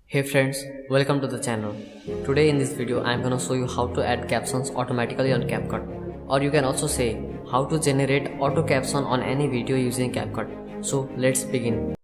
Hey friends, welcome to the channel. Today in this video I am gonna show you how to add captions automatically on CapCut, or you can also say how to generate auto caption on any video using CapCut. So let's begin.